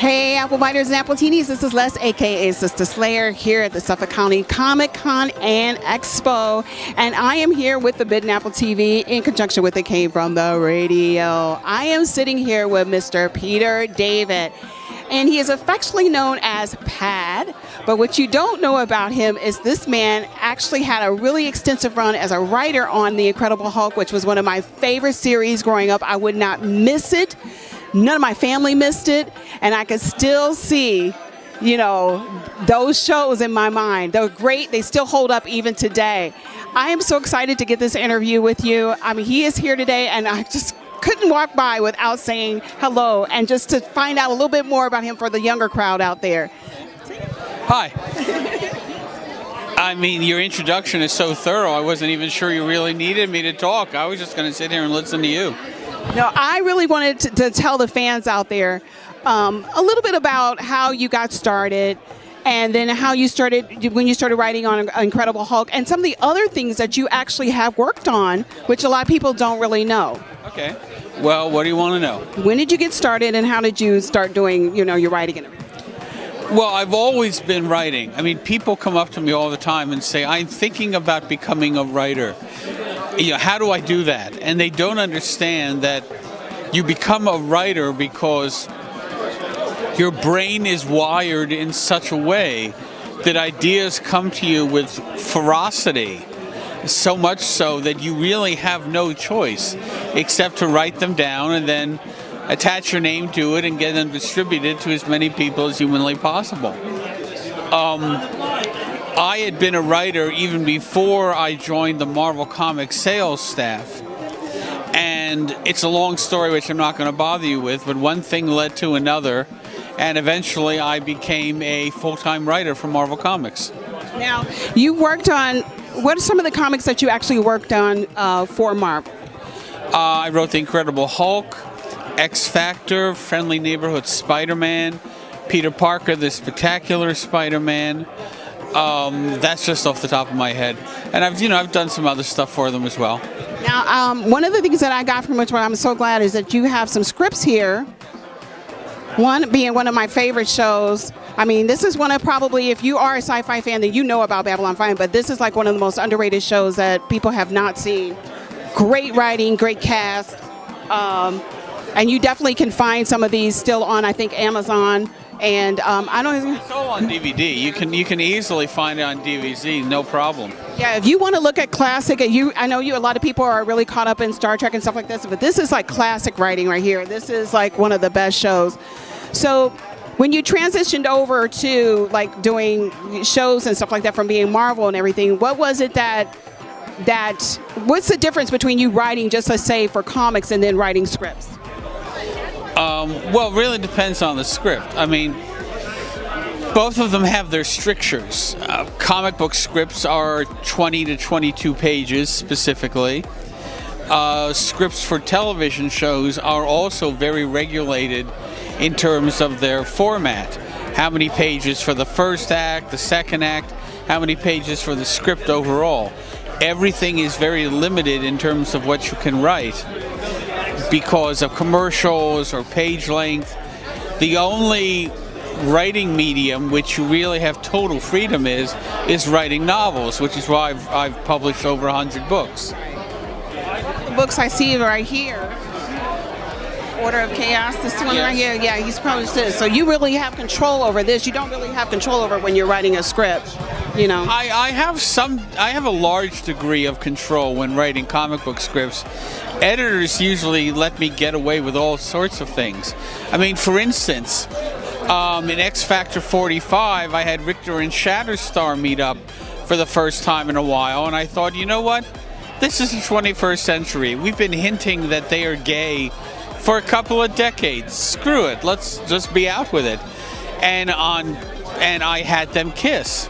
Hey, Apple Biters and Appletinis, this is Les, aka Sister Slayer, here at the Suffolk County Comic Con and Expo. And I am here with the Bitten Apple TV in conjunction with It Came From the Radio. I am sitting here with Mr. Peter David, and he is affectionately known as Pad. But what you don't know about him is this man actually had a really extensive run as a writer on The Incredible Hulk, which was one of my favorite series growing up. I would not miss it. None of my family missed it, and I could still see, you know, those shows in my mind. They're great. They still hold up even today. I am so excited to get this interview with you. I mean, he is here today, and I just couldn't walk by without saying hello and just to find out a little bit more about him for the younger crowd out there. Hi. I mean, your introduction is so thorough, I wasn't even sure you really needed me to talk. I was just going to sit here and listen to you. No, I really wanted to tell the fans out there a little bit about how you got started, and then how you started, when you started writing on Incredible Hulk, and some of the other things that you actually have worked on, which a lot of people don't really know. Okay. Well, what do you want to know? When did you get started, and how did you start doing, you know, your writing and everything? Well, I've always been writing. I mean, people come up to me all the time and say, I'm thinking about becoming a writer. You know, how do I do that? And they don't understand that you become a writer because your brain is wired in such a way that ideas come to you with ferocity, so much so that you really have no choice except to write them down and then attach your name to it and get them distributed to as many people as humanly possible. I had been a writer even before I joined the Marvel Comics sales staff. And it's a long story which I'm not going to bother you with, but one thing led to another, and eventually I became a full-time writer for Marvel Comics. Now, you worked on, what are some of the comics that you actually worked on for Marvel? I wrote The Incredible Hulk, X-Factor, Friendly Neighborhood Spider-Man, Peter Parker, The Spectacular Spider-Man. That's just off the top of my head. And I've done some other stuff for them as well. Now, one of the things that I got from which I'm so glad is that you have some scripts here. One being one of my favorite shows. I mean, this is one of probably, if you are a sci-fi fan, then you know about Babylon 5, but this is like one of the most underrated shows that people have not seen. Great writing, great cast. And you definitely can find some of these still on, I think, Amazon. And I don't. It's all on DVD. You can easily find it on DVD, no problem. Yeah, if you want to look at classic, I know a lot of people are really caught up in Star Trek and stuff like this, but this is like classic writing right here. This is like one of the best shows. So when you transitioned over to like doing shows and stuff like that from being Marvel and everything, what was it what's the difference between you writing just, let's say, for comics and then writing scripts? Well, it really depends on the script. I mean, both of them have their strictures. Comic book scripts are 20 to 22 pages specifically. Scripts for television shows are also very regulated in terms of their format. How many pages for the first act, the second act, how many pages for the script overall. Everything is very limited in terms of what you can write because of commercials or page length. The only writing medium which you really have total freedom is writing novels, which is why I've published over 100 books. The books I see right here, Order of Chaos, this one right here, yeah, he's published this. So you really have control over this. You don't really have control over it when you're writing a script, you know. I have a large degree of control when writing comic book scripts. Editors usually let me get away with all sorts of things. I mean, for instance, in X-Factor 45, I had Richter and Shatterstar meet up for the first time in a while, and I thought, you know what? This is the 21st century. We've been hinting that they are gay for a couple of decades. Screw it. Let's just be out with it. And I had them kiss.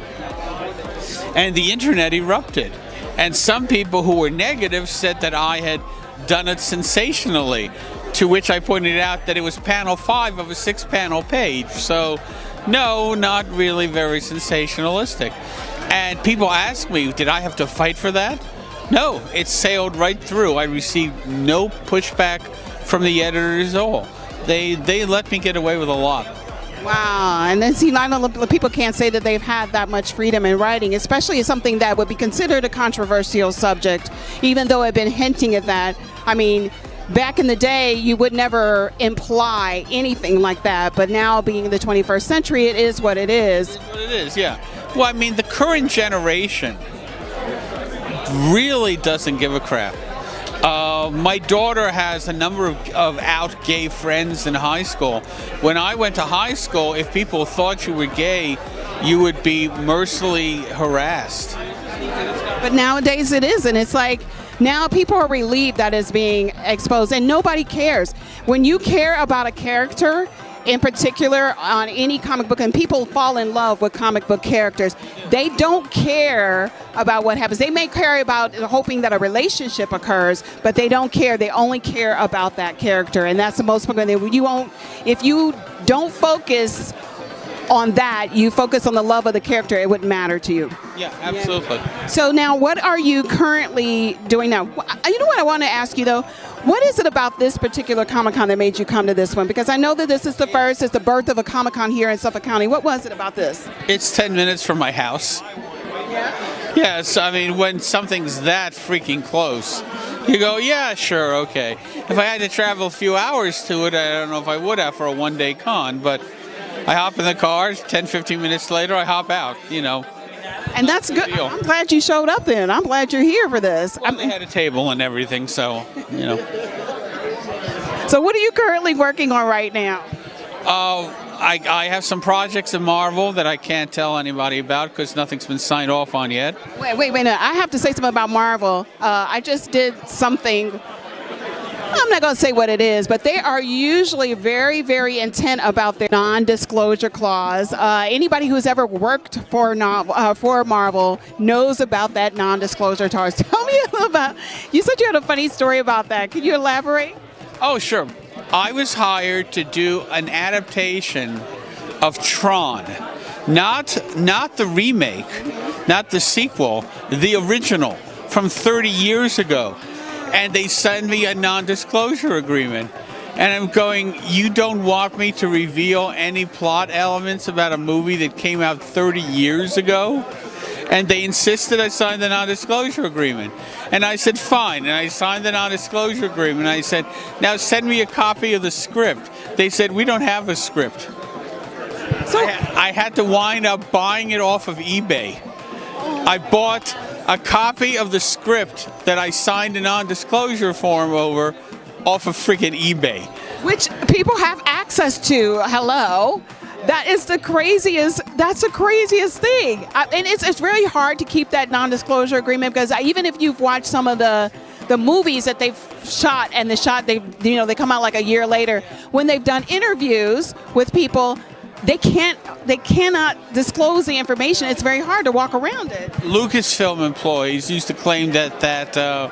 And the internet erupted. And some people who were negative said that I had done it sensationally, to which I pointed out that it was panel 5 of a 6-panel page. So, no, not really very sensationalistic. And people ask me, did I have to fight for that? No, it sailed right through. I received no pushback from the editors at all. They let me get away with a lot. Wow, and then see, not only people can't say that they've had that much freedom in writing, especially something that would be considered a controversial subject, even though I've been hinting at that. I mean, back in the day, you would never imply anything like that, but now being in the 21st century, it is what it is. It is what it is, yeah. Well, I mean, the current generation really doesn't give a crap. My daughter has a number of out gay friends in high school. When I went to high school, if people thought you were gay, you would be mercilessly harassed. But nowadays it isn't. It's like now people are relieved that it's being exposed, and nobody cares. When you care about a character, in particular on any comic book, and people fall in love with comic book characters, they don't care about what happens. They may care about hoping that a relationship occurs, but they don't care. They only care about that character, and that's the most important thing. You won't, if you don't focus on that, you focus on the love of the character, it wouldn't matter to you. Yeah, absolutely. So now, what are you currently doing now? You know what I want to ask you, though? What is it about this particular Comic-Con that made you come to this one? Because I know that this is the first, it's the birth of a Comic-Con here in Suffolk County. What was it about this? It's 10 minutes from my house. Yeah. Yes, I mean, when something's that freaking close, you go, yeah, sure, okay. If I had to travel a few hours to it, I don't know if I would have for a one-day con, but I hop in the car, 10, 15 minutes later, I hop out, you know. And that's good. I'm glad you showed up then. I'm glad you're here for this. Well, they had a table and everything, so, you know. So what are you currently working on right now? I have some projects in Marvel that I can't tell anybody about because nothing's been signed off on yet. Wait. I have to say something about Marvel. I just did something. I'm not going to say what it is, but they are usually very, very intent about their non-disclosure clause. Anybody who's ever worked for Marvel knows about that non-disclosure clause. Tell me a little about, you said you had a funny story about that. Can you elaborate? Oh, sure. I was hired to do an adaptation of Tron. Not the remake, not the sequel, the original from 30 years ago. And they send me a non-disclosure agreement. And I'm going, you don't want me to reveal any plot elements about a movie that came out 30 years ago? And they insisted I sign the non-disclosure agreement. And I said, fine. And I signed the non-disclosure agreement. And I said, now send me a copy of the script. They said, we don't have a script. So I had to wind up buying it off of eBay. I bought a copy of the script that I signed a non-disclosure form over off of freaking eBay. Which people have access to. Hello. That is the craziest, that's the craziest thing. And it's really hard to keep that non-disclosure agreement because even if you've watched some of the movies that they've shot and they come out like a year later, when they've done interviews with people, they cannot disclose the information. It's very hard to walk around it. Lucasfilm employees used to claim that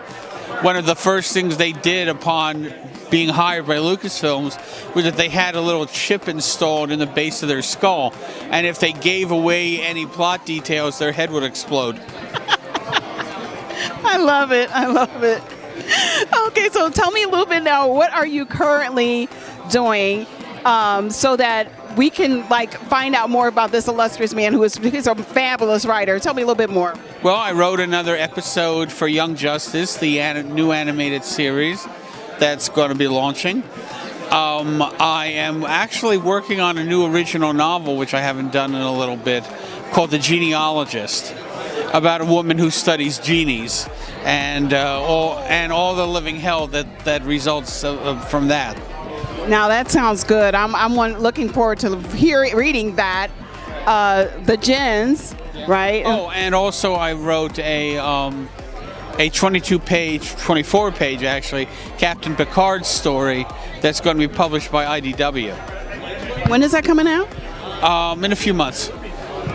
one of the first things they did upon being hired by Lucasfilms was that they had a little chip installed in the base of their skull, and if they gave away any plot details, their head would explode. I love it. Okay, so tell me a little bit now, what are you currently doing so that we can find out more about this illustrious man he's a fabulous writer. Tell me a little bit more. Well, I wrote another episode for Young Justice, the new animated series that's going to be launching. I am actually working on a new original novel, which I haven't done in a little bit, called The Genealogist, about a woman who studies genies and all the living hell that results from that. Now that sounds good. I'm looking forward to reading that. The gens, right? Oh, and also I wrote a 24-page actually, Captain Picard story that's going to be published by IDW. When is that coming out? In a few months.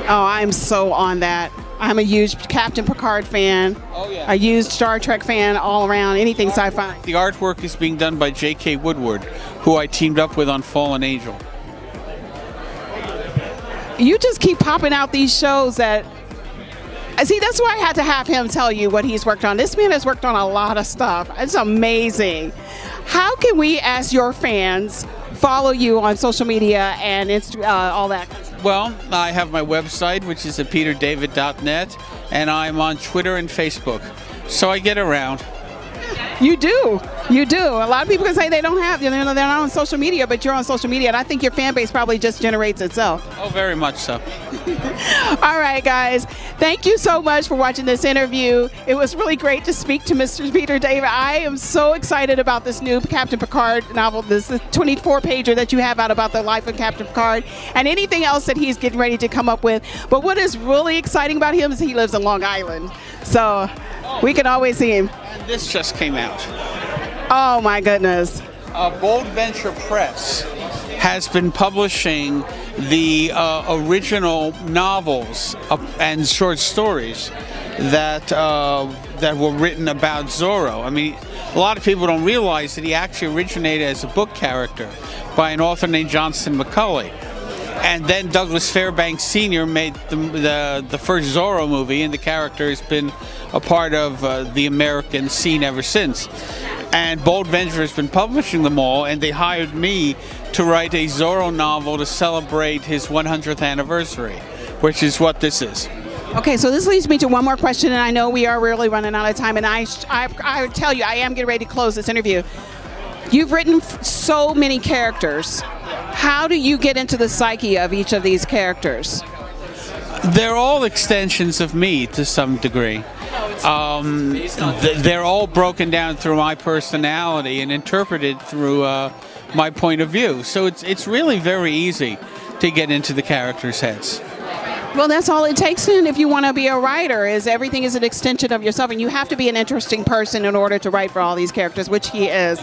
Oh, I'm so on that. I'm a huge Captain Picard fan. Oh, yeah. A huge Star Trek fan all around, anything sci-fi. The artwork is being done by J.K. Woodward, who I teamed up with on Fallen Angel. You just keep popping out these shows that... See, that's why I had to have him tell you what he's worked on. This man has worked on a lot of stuff. It's amazing. how can we, as your fans, follow you on social media and all that? Well, I have my website, which is at peterdavid.net, and I'm on Twitter and Facebook. So I get around. You do. You do. A lot of people can say they don't have, they're not on social media, but you're on social media, and I think your fan base probably just generates itself. Oh, very much so. All right, guys. Thank you so much for watching this interview. It was really great to speak to Mr. Peter David. I am so excited about this new Captain Picard novel, this 24-pager that you have out about the life of Captain Picard, and anything else that he's getting ready to come up with. But what is really exciting about him is he lives in Long Island, so we can always see him. And this just came out. Oh, my goodness. Bold Venture Press has been publishing the original novels and short stories that were written about Zorro. I mean, a lot of people don't realize that he actually originated as a book character by an author named Johnston McCulley. And then Douglas Fairbanks Sr. made the first Zorro movie, and the character has been a part of the American scene ever since. And Bold Venture has been publishing them all, and they hired me to write a Zorro novel to celebrate his 100th anniversary, which is what this is. Okay, so this leads me to one more question, and I know we are really running out of time, and I tell you, I am getting ready to close this interview. You've written so many characters. How do you get into the psyche of each of these characters? They're all extensions of me to some degree. They're all broken down through my personality and interpreted through my point of view. So it's really very easy to get into the characters' heads. Well, that's all it takes then if you want to be a writer, is everything is an extension of yourself, and you have to be an interesting person in order to write for all these characters, which he is.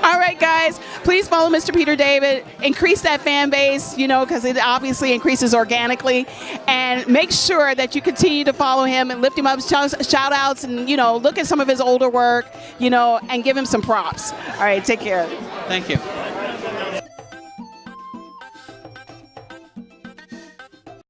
All right, guys, please follow Mr. Peter David. Increase that fan base, because it obviously increases organically. And make sure that you continue to follow him and lift him up, shout outs, and, look at some of his older work, and give him some props. All right, take care. Thank you.